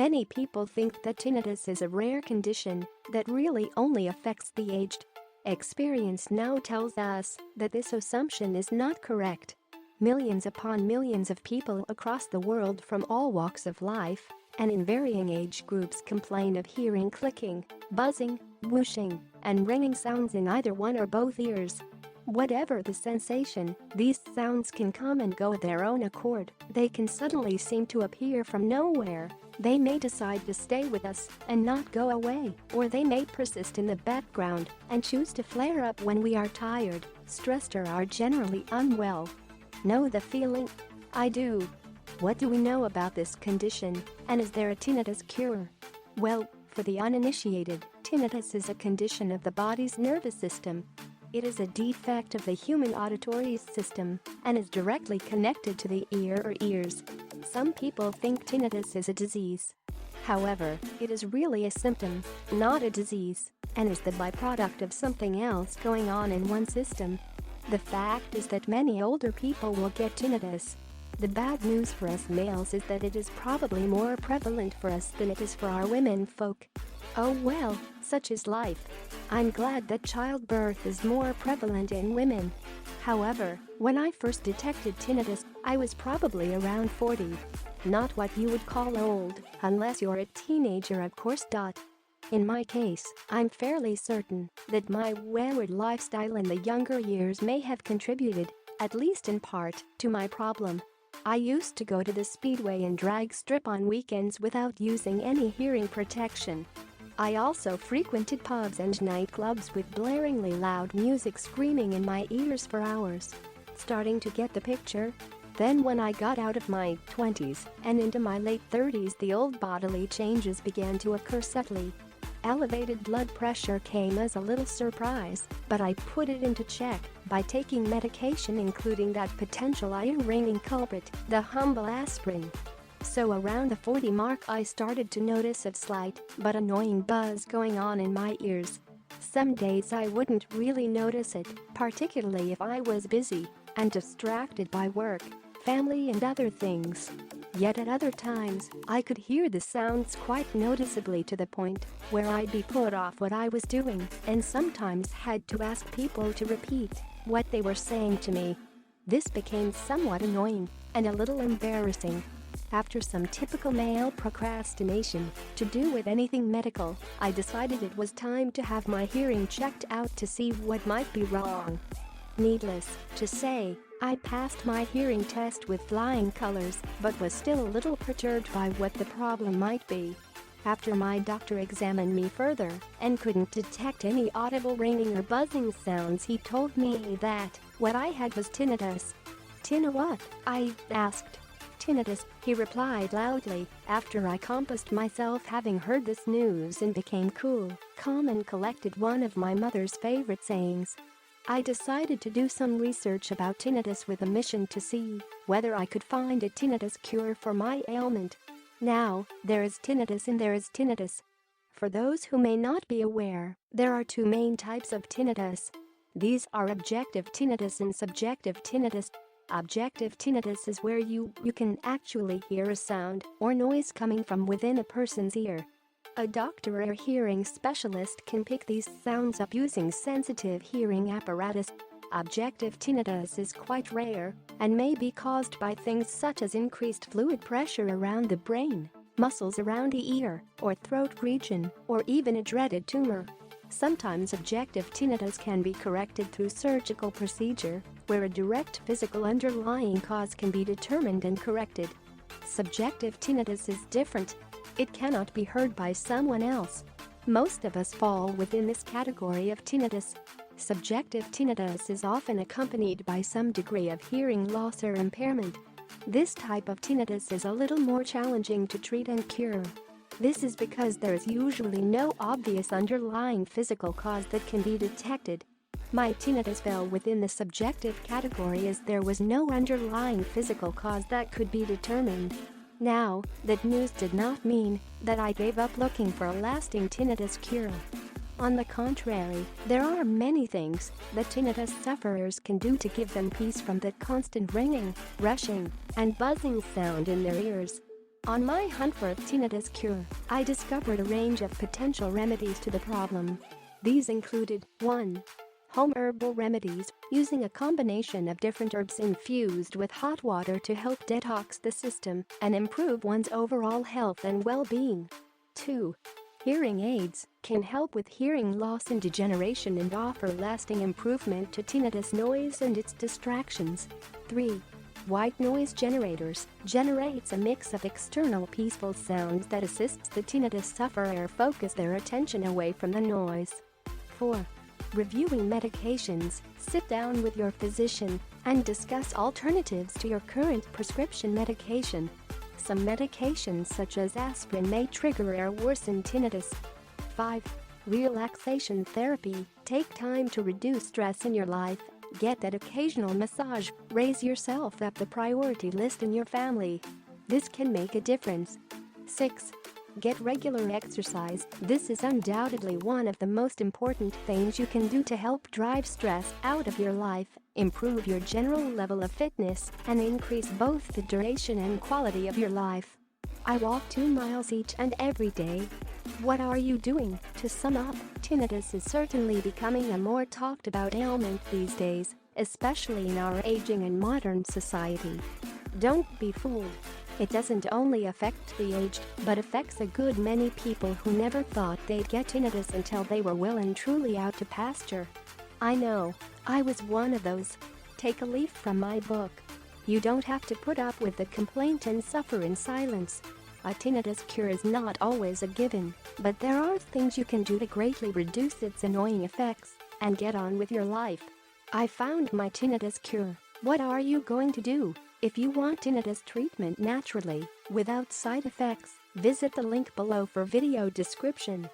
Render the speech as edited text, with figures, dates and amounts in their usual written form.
Many people think that tinnitus is a rare condition that really only affects the aged. Experience now tells us that this assumption is not correct. Millions upon millions of people across the world from all walks of life and in varying age groups complain of hearing clicking, buzzing, whooshing, and ringing sounds in either one or both ears. Whatever the sensation, these sounds can come and go at their own accord. They can suddenly seem to appear from nowhere. They may decide to stay with us and not go away, or they may persist in the background and choose to flare up when we are tired, stressed, or are generally unwell. Know the feeling? I do. What do we know about this condition, and is there a tinnitus cure? Well, for the uninitiated, tinnitus is a condition of the body's nervous system. It is a defect of the human auditory system and is directly connected to the ear or ears. Some people think tinnitus is a disease. However, it is really a symptom, not a disease, and is the byproduct of something else going on in one system. The fact is that many older people will get tinnitus. The bad news for us males is that it is probably more prevalent for us than it is for our women folk. Oh well, such is life. I'm glad that childbirth is more prevalent in women. However, when I first detected tinnitus, I was probably around 40. Not what you would call old, unless you're a teenager, of course. In my case, I'm fairly certain that my wayward lifestyle in the younger years may have contributed, at least in part, to my problem. I used to go to the speedway and drag strip on weekends without using any hearing protection. I also frequented pubs and nightclubs with blaringly loud music screaming in my ears for hours. Starting to get the picture? Then when I got out of my 20s and into my late 30s, the old bodily changes began to occur subtly. Elevated blood pressure came as a little surprise, but I put it into check by taking medication, including that potential ear-ringing culprit, the humble aspirin. So around the 40 mark I started to notice a slight but annoying buzz going on in my ears. Some days I wouldn't really notice it, particularly if I was busy and distracted by work, family, and other things. Yet at other times, I could hear the sounds quite noticeably, to the point where I'd be put off what I was doing and sometimes had to ask people to repeat what they were saying to me. This became somewhat annoying and a little embarrassing. After some typical male procrastination to do with anything medical, I decided it was time to have my hearing checked out to see what might be wrong. Needless to say, I passed my hearing test with flying colors, but was still a little perturbed by what the problem might be. After my doctor examined me further and couldn't detect any audible ringing or buzzing sounds, he told me that what I had was tinnitus. "Tinna what?" I asked. "Tinnitus," he replied loudly, after I compassed myself, having heard this news, and became cool, calm, and collected, one of my mother's favorite sayings. I decided to do some research about tinnitus with a mission to see whether I could find a tinnitus cure for my ailment. Now, there is tinnitus and there is tinnitus. For those who may not be aware, there are two main types of tinnitus. These are objective tinnitus and subjective tinnitus. Objective tinnitus is where you can actually hear a sound or noise coming from within a person's ear. A doctor or hearing specialist can pick these sounds up using sensitive hearing apparatus. Objective tinnitus is quite rare and may be caused by things such as increased fluid pressure around the brain, muscles around the ear or throat region, or even a dreaded tumor. Sometimes objective tinnitus can be corrected through surgical procedure, where a direct physical underlying cause can be determined and corrected. Subjective tinnitus is different. It cannot be heard by someone else. Most of us fall within this category of tinnitus. Subjective tinnitus is often accompanied by some degree of hearing loss or impairment. This type of tinnitus is a little more challenging to treat and cure. This is because there is usually no obvious underlying physical cause that can be detected. My tinnitus fell within the subjective category as there was no underlying physical cause that could be determined. Now, that news did not mean that I gave up looking for a lasting tinnitus cure. On the contrary, there are many things that tinnitus sufferers can do to give them peace from that constant ringing, rushing, and buzzing sound in their ears. On my hunt for a tinnitus cure, I discovered a range of potential remedies to the problem. These included 1. Home herbal remedies, using a combination of different herbs infused with hot water to help detox the system and improve one's overall health and well-being. 2. Hearing aids can help with hearing loss and degeneration and offer lasting improvement to tinnitus noise and its distractions. 3. White noise generators generates a mix of external peaceful sounds that assists the tinnitus sufferer focus their attention away from the noise. 4. Reviewing medications, sit down with your physician and discuss alternatives to your current prescription medication. Some medications such as aspirin may trigger or worsen tinnitus. 5. Relaxation therapy, take time to reduce stress in your life. Get that occasional massage, raise yourself up the priority list in your family. This can make a difference. 6. Get regular exercise. This is undoubtedly one of the most important things you can do to help drive stress out of your life, improve your general level of fitness, and increase both the duration and quality of your life. I walk 2 miles each and every day. What are you doing? To sum up, tinnitus is certainly becoming a more talked about ailment these days, especially in our aging and modern society. Don't be fooled. It doesn't only affect the aged, but affects a good many people who never thought they'd get tinnitus until they were well and truly out to pasture. I know, I was one of those. Take a leaf from my book. You don't have to put up with the complaint and suffer in silence. A tinnitus cure is not always a given, but there are things you can do to greatly reduce its annoying effects and get on with your life. I found my tinnitus cure. What are you going to do? If you want tinnitus treatment naturally, without side effects, visit the link below for video description.